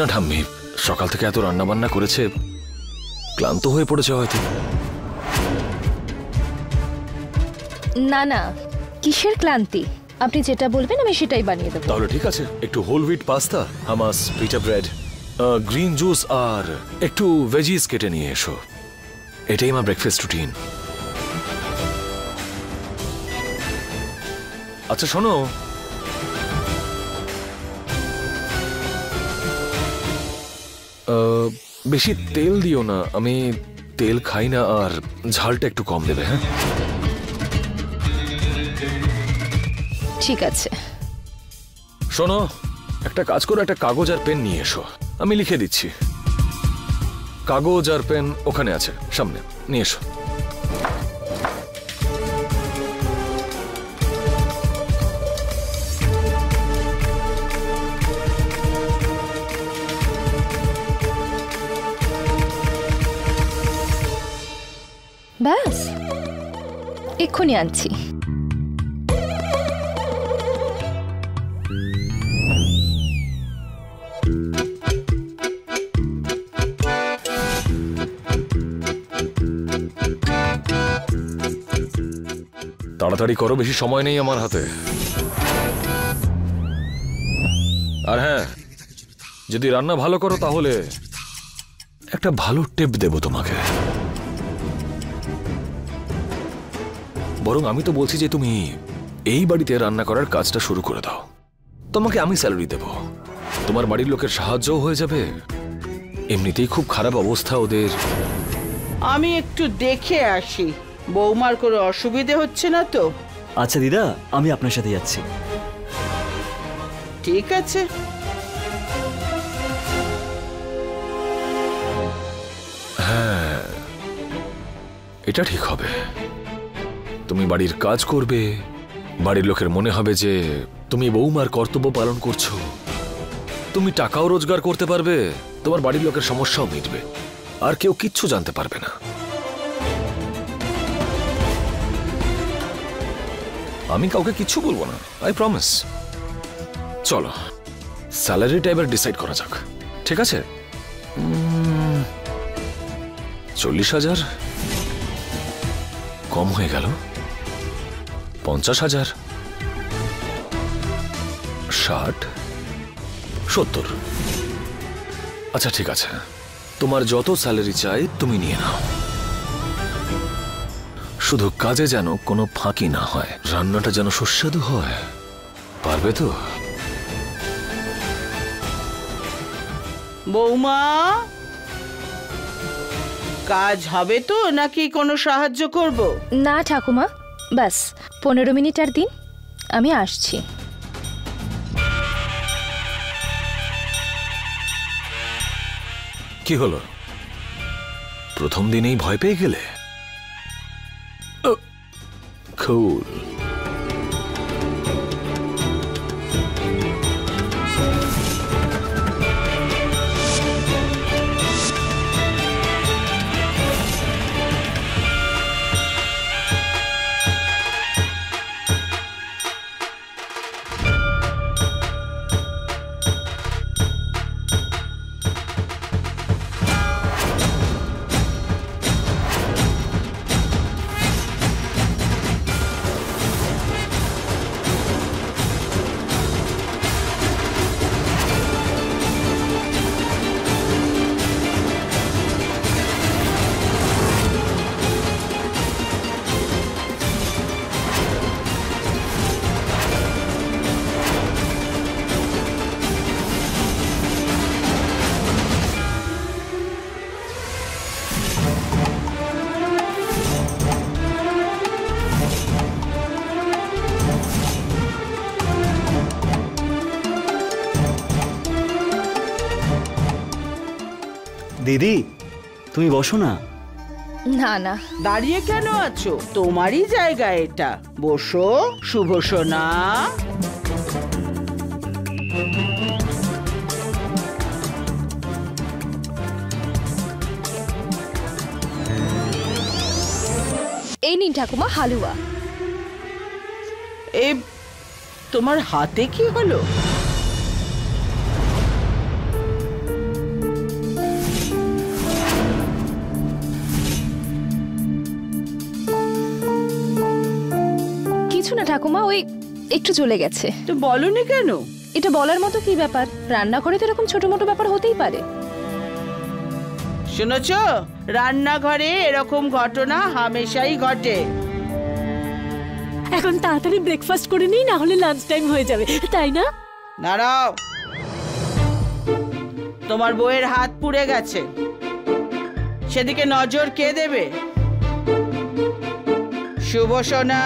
না ঠাম্মি, সকাল থেকে এত রান্না বান্না করেছে, ক্লান্ত হয়ে পড়েছে হয়তো। না না, কিসের ক্লান্তি? আপনি যেটা বলবেন আমি সেটাই বানিয়ে দেবো। তাহলে ঠিক আছে, একটু হোল হুইট পাস্তা, হামাস, পিটা ব্রেড, গ্রিন জুস আর একটু ভেজিস কেটে নিয়ে এসো। এটাই আমার ব্রেকফাস্ট রুটিন। আচ্ছা শোনো, বেশি তেল দিও না, আমি তেল খাই না, আর ঝালটা একটু কম দেবে। হ্যাঁ ঠিক আছে। শোনো, একটা কাজ করো, একটা কাগজ আর পেন নিয়ে এসো, আমি লিখে দিচ্ছি। কাগজ আর পেন ওখানে আছে সামনে, নিয়ে এসো। ব্যাস, এক্ষুনি আনছি। তাড়াতাড়ি করো, বেশি সময় নেই আমার হাতে। আর হ্যাঁ, যদি রান্না ভালো করো তাহলে একটা ভালো টিপ দেব তোমাকে। বরং আমি তো বলছি যে তুমি এই বাড়িতে রান্না করার কাজটা শুরু করে দাও, তোমাকে আমি স্যালারি দেব, তোমার বাড়ির লোকের সাহায্যও হয়ে যাবে, এমনিতেই খুব খারাপ অবস্থা ওদের। আমি একটু দেখে আসি, বৌমার কোনো অসুবিধে হচ্ছে না তো? আচ্ছা দিদা, আমি আপনার সাথে যাচ্ছি। ঠিক আছে। হ্যাঁ, এটা ঠিক হবে। তুমি বাড়ির কাজ করবে, বাড়ির লোকের মনে হবে যে তুমি বৌমার কর্তব্য পালন করছো, তুমি টাকাও রোজগার করতে পারবে, তোমার বাড়ির লোকের সমস্যাও মিটবে, আর কেউ কিচ্ছু জানতে পারবে না। আমি কাউকে কিচ্ছু বলবো না, আই প্রমিস। চলো, স্যালারিটা এবার ডিসাইড করা যাক, ঠিক আছে? 40,000 কম হয়ে গেল, 50,000, 60, 70। আচ্ছা ঠিক আছে, তোমার যত স্যালারি চাই তুমি নিয়ে নাও, শুধু কাজে যেন কোনো ফাঁকি না হয়, রান্নাটা যেন সুস্বাদু হয়। পারবে তো? বৌমা, কাজ হবে তো নাকি কোনো সাহায্য করব? না ঠাকুমা, ব্যাস 15 মিনিট আর দিন, আমি আসছি। কি হলো, প্রথম দিনেই ভয় পেয়ে গেলে? কুল। দিদি, তুমি বসো না। না না, দাঁড়িয়ে কেন আছো? তোমারই জায়গা এটা, বসো শুভ সোনা। এই নিন ঠাকুমা হালুয়া। এ তোমার হাতে কি হলো? কিছু না ঠাকুমা, ওই একটু চলে গেছে। তো বলনি কেন? এটা বলার মতো কি ব্যাপার? রান্নাঘরে তো এরকম ছোট মোটো ব্যাপার হতেই পারে। শুনেছ, রান্নাঘরে এরকম ঘটনা হামেশাই ঘটে। এখন তাড়াতাড়ি ব্রেকফাস্ট করে নিই, না হলে লাঞ্চ টাইম হয়ে যাবে, তাই না? দাঁড়াও, তোমার বউয়ের হাত পুড়ে গেছে, সেদিকে নজর কে দেবে? শুভ সোনা,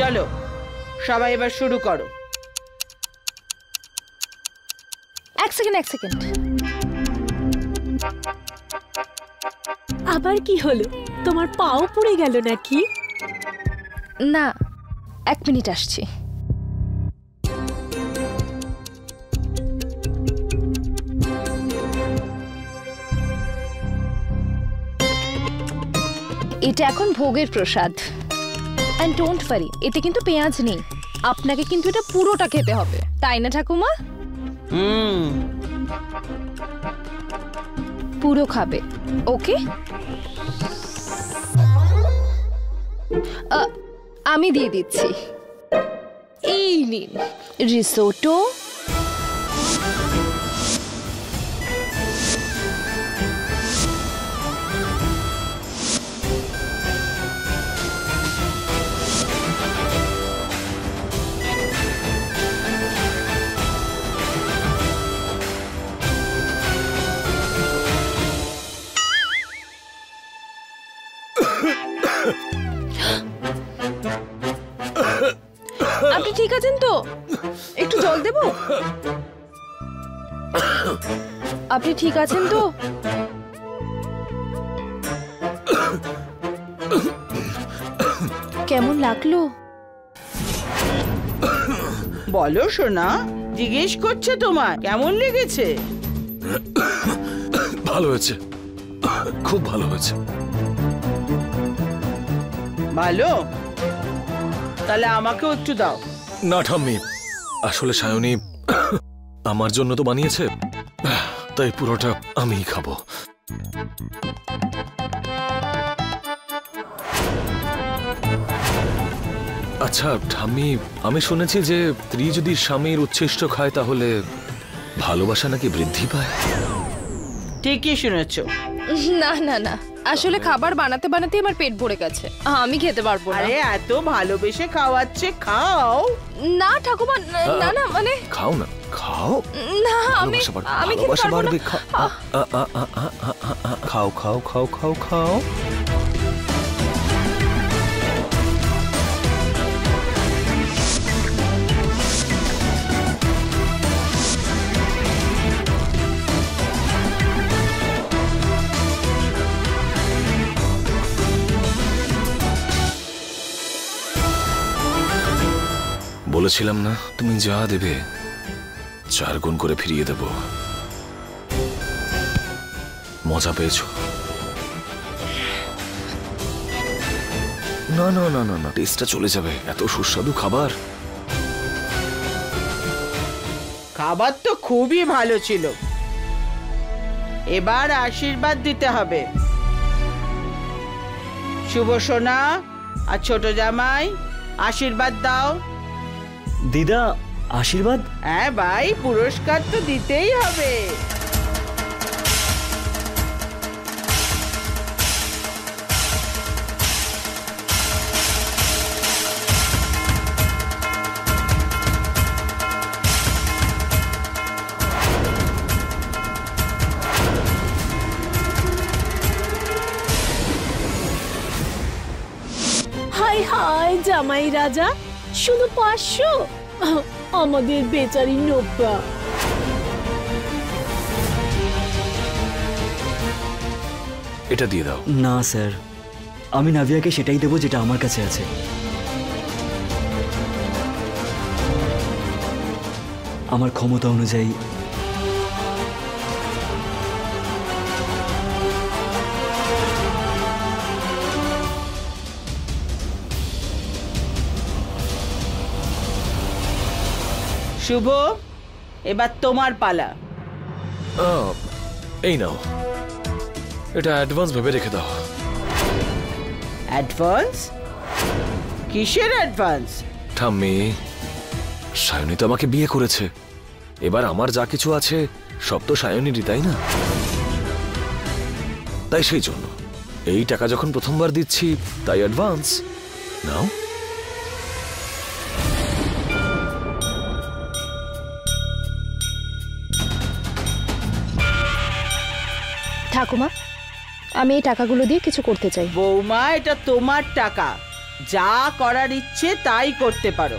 চলো সবাই এবার শুরু করো। এক সেকেন্ড। আবার কি হলো? তোমার পাও পুড়ে গেল নাকি? না, 1 মিনিট আসছি। এটা এখন ভোগের প্রসাদ। অ্যান্ড ডোন্ট ওয়ারি, এতে কিন্তু পেঁয়াজ নেই। আপনাকে কিন্তু এটা পুরোটা খেতে হবে, তাই না ঠাকুমা? পুরো খাবে, ওকে? আমি দিয়ে দিচ্ছি, এই নিন রিসোটো। আপনি ঠিক আছেন তো? একটু জল দেব? আপনি ঠিক আছেন তো? কেমন লাগলো? বলো সোনা, জিজ্ঞেস করছে তোমার কেমন লেগেছে। ভালো হয়েছে, খুব ভালো হয়েছে। ভালো? তাহলে আমাকেও একটু দাও। না ঠাম্মি, আসলে সায়নী আমার জন্য তো বানিয়েছে, তাই পুরোটা আমিই খাবো। আচ্ছা ঠাম্মি, আমি শুনেছি যে স্ত্রী যদি স্বামীর উচ্ছিষ্ট খায় তাহলে ভালোবাসা নাকি বৃদ্ধি পায়। ঠিকই শুনেছো। না না না, আসলে খাবার বানাতে বানাতে আমার পেট ভরে গেছে, আমি খেতে পারবো না। আরে এত ভালোবেসে খাওয়াচ্ছে, খাও। না ঠাকুমা, না না, মানে খাও না, খাও। না, আমি খেতে পারবো না। খাও খাও খাও খাও খাও। বলেছিলাম না, তুমি যা দেবে 4 গুণ করে ফিরিয়ে দেব। মজা পেয়েছো? না না না না না, টেস্টটা চলে যাবে, এত সুস্বাদু খাবার। খাবার তো খুবই ভালো ছিল, এবার আশীর্বাদ দিতে হবে। শুভ সোনা আর ছোট জামাই, আশীর্বাদ দাও। দিদা, আশীর্বাদ? হ্যাঁ ভাই, পুরস্কার তো দিতেই হবে। জামাই রাজা, শুধু 500? আমাদের বেচারি নোব্বা। এটা দিয়ে দাও। না স্যার, আমি নাভিয়াকে সেটাই দেবো যেটা আমার কাছে আছে। আমার ক্ষমতা অনুযায়ী। শুভ, এবার তোমার পালা। এই নাও, এটা অ্যাডভান্স ভেবে রেখে দাও। অ্যাডভান্স? কিসের অ্যাডভান্স? ঠাম্মি, সায়নী তো আমাকে বিয়ে করেছে, এবার আমার যা কিছু আছে সব তো সায়নীরই, তাই না? তাই সেই জন্য এই টাকা যখন প্রথমবার দিচ্ছি তাই অ্যাডভান্স নাও। ঠাকুমা, আমি এই টাকাগুলো দিয়ে কিছু করতে চাই। বৌমা, এটা তোমার টাকা, যা করার ইচ্ছে তাই করতে পারো।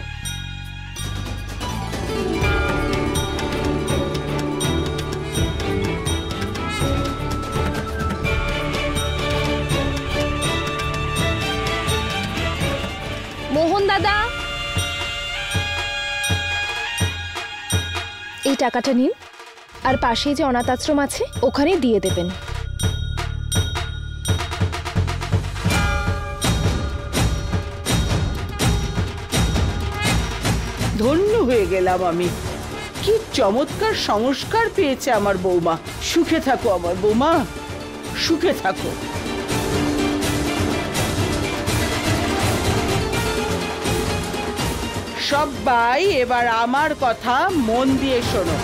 মোহন দাদা, এই টাকাটা নিন, আর পাশেই যে অনাথ আশ্রম আছে ওখানে দিয়ে দেবেন। ধন্য হয়ে গেলাম আমি। কি চমৎকার সংস্কার পেয়েছে আমার বৌমা। সুখে থাকো আমার বৌমা, সুখে থাকো। সবাই এবার আমার কথা মন দিয়ে শোনো।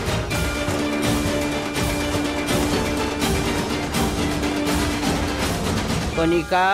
কণিকা,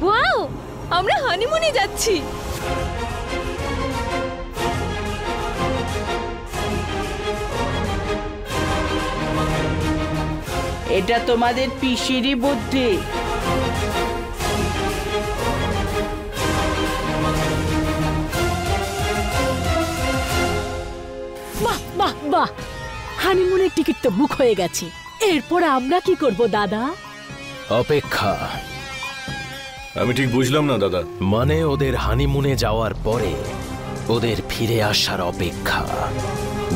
ওয়াও, আমরা হানিমুনে যাচ্ছি। এটা তোমাদের পিসিরই বুদ্ধি। বাহ বাহ বাহ, হানিমুনের টিকিট তো বুক হয়ে গেছে। এরপর আমরা কি করব দাদা? অপেক্ষা। আমি ঠিক বুঝলাম না দাদা। মানে ওদের হানিমুনে যাওয়ার পরে ওদের ফিরে আসার অপেক্ষা,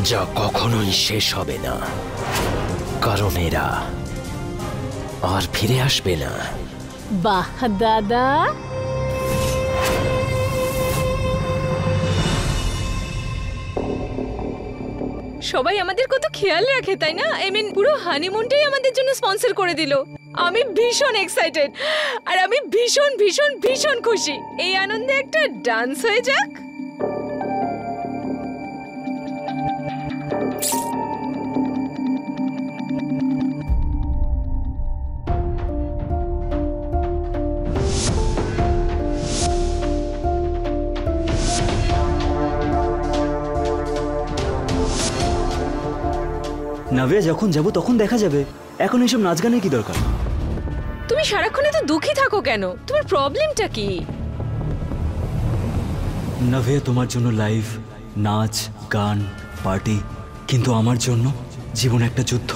যা কখনোই শেষ হবে না, কারণ এরা আর ফিরে আসবে না। বাহ দাদা, সবাই আমাদের কত খেয়াল রাখে, তাই না? আই মিন, পুরো হানিমুনটাই আমাদের জন্য স্পন্সর করে দিল। আমি ভীষণ এক্সাইটেড, আর আমি ভীষণ ভীষণ ভীষণ খুশি। এই আনন্দে একটা ডান্স হয়ে যাক। নাভিয়া, যখন যাব তখন দেখা যাবে, এখন এইসব নাচ গানের কি দরকার? তুমি সারাক্ষণ এত দুঃখী থাকো কেন? তোমার প্রবলেমটা কি? নাভিয়া, তোমার জন্য লাইভ, নাচ, গান, পার্টি, কিন্তু আমার জন্য জীবন একটা যুদ্ধ,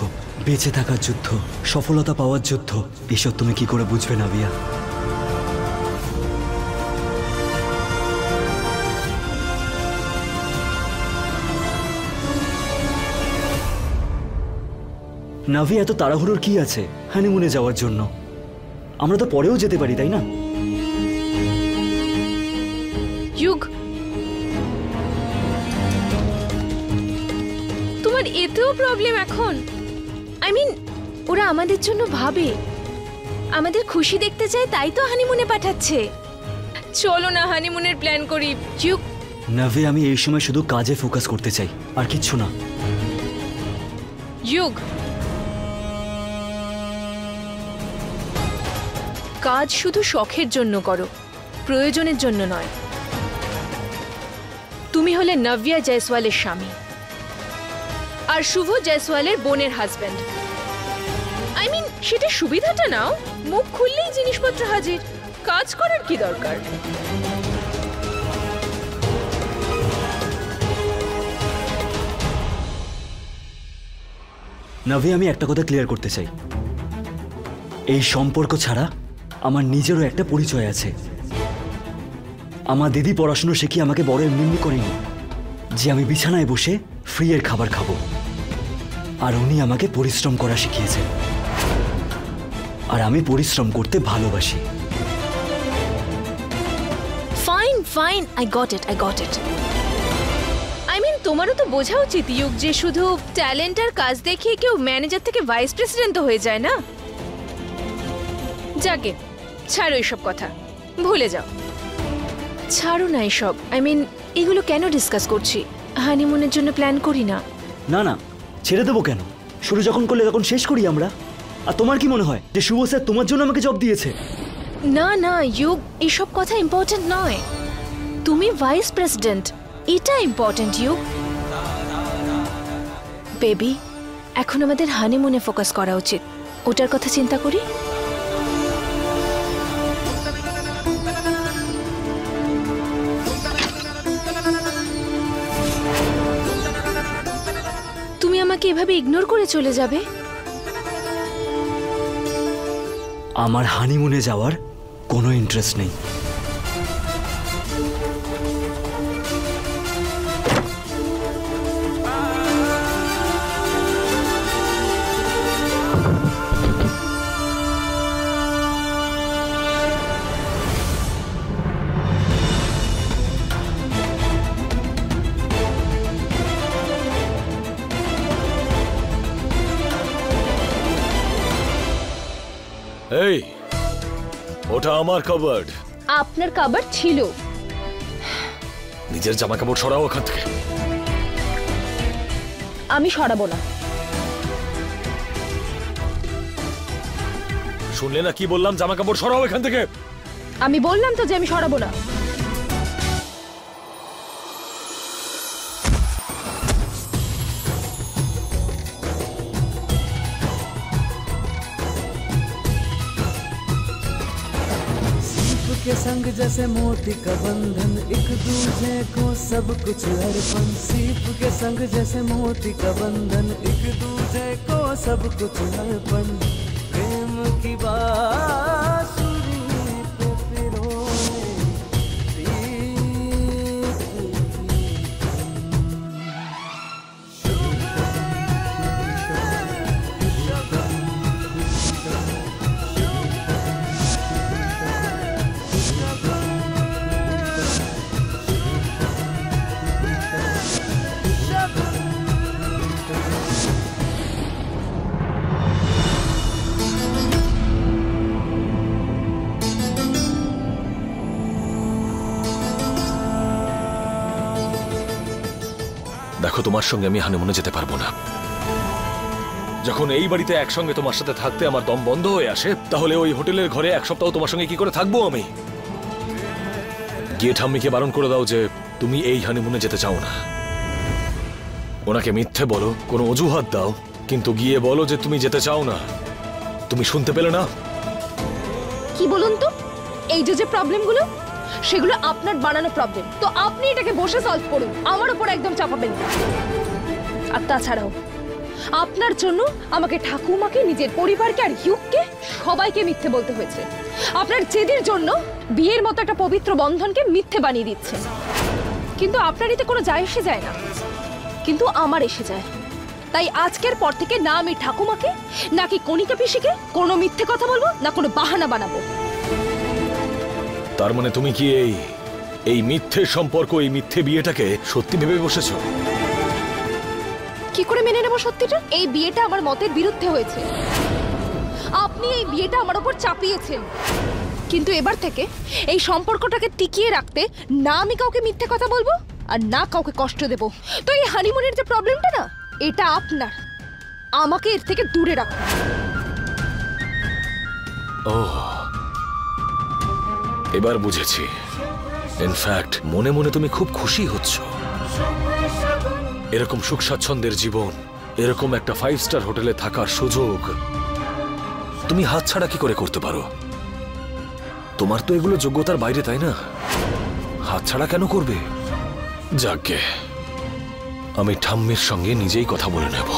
বেঁচে থাকার যুদ্ধ, সফলতা পাওয়ার যুদ্ধ। এসব তুমি কি করে বুঝবে নাভিয়া? নাভি, এত তাড়াহুড়োর কি আছে হানিমুনে যাওয়ার জন্য? আমরা তো পরেও যেতে পারি, তাই না? যুগ, তোমার এতেও প্রবলেম এখন? আই মিন ওরা আমাদের জন্য ভাবে, আমাদের খুশি দেখতে চায়, তাই তো হানিমুনে পাঠাচ্ছে। চলো না হানিমুনের প্ল্যান করি। যুগ নাভি, আমি এই সময় শুধু কাজে ফোকাস করতে চাই, আর কিচ্ছু না। যুগ কাজ শুধু শখের জন্য করো, প্রয়োজনের জন্য নয়। তুমি হলে নব্যা জয়সওয়ালের স্বামী আর শুভ জয়সওয়ালের বোনের হাজবেন্ড। আই মিন সেটা সুবিধাটা নাও, মুখ খুললেই জিনিসপত্র হাজির, কাজ করার কি দরকার? নাভি, আমি একটা কথা ক্লিয়ার করতে চাই, এই সম্পর্ক ছাড়া আমার নিজেরও একটা পরিচয় আছে। আমার দিদি পড়াশুনো শিখিয়ে আমাকে বড় এমনি করেনি যে আমি বিছানায় বসে ফ্রি এর খাবার খাবো, আর উনি আমাকে পরিশ্রম করা শিখিয়েছেন, আর আমি পরিশ্রম করতে ভালোবাসি। Fine fine, I got it. I mean তোমারও তো বোঝা উচিত ইউক যে শুধু ট্যালেন্ট আর কাজ দেখিয়ে কেউ ম্যানেজার থেকে ভাইস প্রেসিডেন্ট হয়ে যায় না। যাকে ছাড়ো এসব কথা, ভুলে যাও। ছাড়ো না এসব, আই মিন এগুলো কেন ডিসকাস করছি? হানিমুনের জন্য প্ল্যান করি না। না না, ছেড়ে দেবো কেন? শুরু যখন করলে তখন শেষ করি আমরা। আর তোমার কি মনে হয় যে শুভ স্যার তোমার জন্য আমাকে জব দিয়েছে? না না ইউক, এসব কথা ইম্পর্টেন্ট নয়। তুমি ভাইস প্রেসিডেন্ট, এটা ইম্পর্টেন্ট ইউক। বেবি, এখন আমাদের হানিমুনে ফোকাস করা উচিত, ওটার কথা চিন্তা করি। তুমি আমাকে এভাবে ইগনোর করে চলে যাবে? আমার হানিমুনে যাওয়ার কোনো ইন্টারেস্ট নেই। এই, ওটা আমার কাবার্ড। আপনার কাবার্ড ছিল। নিজের জামা কাপড় সরাও ওখান থেকে। আমি সরাবো না। শুনলে না কি বললাম? জামা কাপড় সরাও এখান থেকে। আমি বললাম তো যে আমি সরাবো না। के संग जैसे मोती का बंधन, एक दूजे को सब कुछ अर्पण। सीप के संग जैसे मोती का बंधन, एक दूजे को सब कुछ अर्पण। प्रेम की बांसुरी पे पिरोए प्रीत की দেখো, তোমার সঙ্গে আমি হানিমুনে যেতে পারবো না। যখন এই বাড়িতে একসঙ্গে তোমার সাথে থাকতে আমার দম বন্ধ হয়ে আসে, তাহলে ওই হোটেলের ঘরে এক সপ্তাহ তোমার সঙ্গে কি করে থাকবো আমি? গিয়ে ঠাম্মিকে বারণ করে দাও যে তুমি এই হানিমুনে যেতে চাও না। ওনাকে মিথ্যে বলো, কোনো অজুহাত দাও, কিন্তু গিয়ে বলো যে তুমি যেতে চাও না। তুমি শুনতে পেলে না? কি বলুন তো, এই যে প্রবলেমগুলো, সেগুলো আপনার বানানো প্রবলেম। তো আপনি এটাকে বসে সলভ করুন, আমার উপর একদম চাপাবেন না। আর তাছাড়াও আপনার জন্য আমাকে ঠাকুমাকে, নিজের পরিবারকে আর ইউককে সবাইকে মিথ্যে বলতে হয়েছে। আপনার জেদের জন্য বিয়ের মতো একটা পবিত্র বন্ধনকে মিথ্যে বানিয়ে দিচ্ছে। কিন্তু আপনার এতে কোনো যায় এসে যায় না, কিন্তু আমার এসে যায়। তাই আজকের পর থেকে না আমি ঠাকুমাকে, নাকি কণিকা পিসিকে কোনো মিথ্যে কথা বলবো, না কোনো বাহানা বানাবো। তার মানে তুমি কি এই মিথ্যে সম্পর্ক, এই মিথ্যে বিয়েটাকে সত্যি ভেবে বসেছো? কি করে মেনে নেব সত্যিটা? এই বিয়েটা আমার মতের বিরুদ্ধে হয়েছে, আপনি এই বিয়েটা আমার উপর চাপিয়েছেন। কিন্তু এবার থেকে এই সম্পর্কটাকে টিকিয়ে রাখতে না আমি কাউকে মিথ্যে কথা বলবো আর না কাউকে কষ্ট দেব। তো এই হানিমুনের যে প্রবলেমটা না, এটা আপনার, আমাকে এর থেকে দূরে রাখুন। ও, এবার বুঝেছি। ইনফ্যাক্ট মনে মনে তুমি খুব খুশি হচ্ছ। এরকম সুখ স্বাচ্ছন্দ্যের জীবন, এরকম একটা 5 স্টার হোটেলে থাকার সুযোগ তুমি হাতছাড়া কি করে করতে পারো? তোমার তো এগুলো যোগ্যতার বাইরে, তাই না? হাতছাড়া কেন করবে? যাকগে, আমি ঠাম্মির সঙ্গে নিজেই কথা বলে নেব।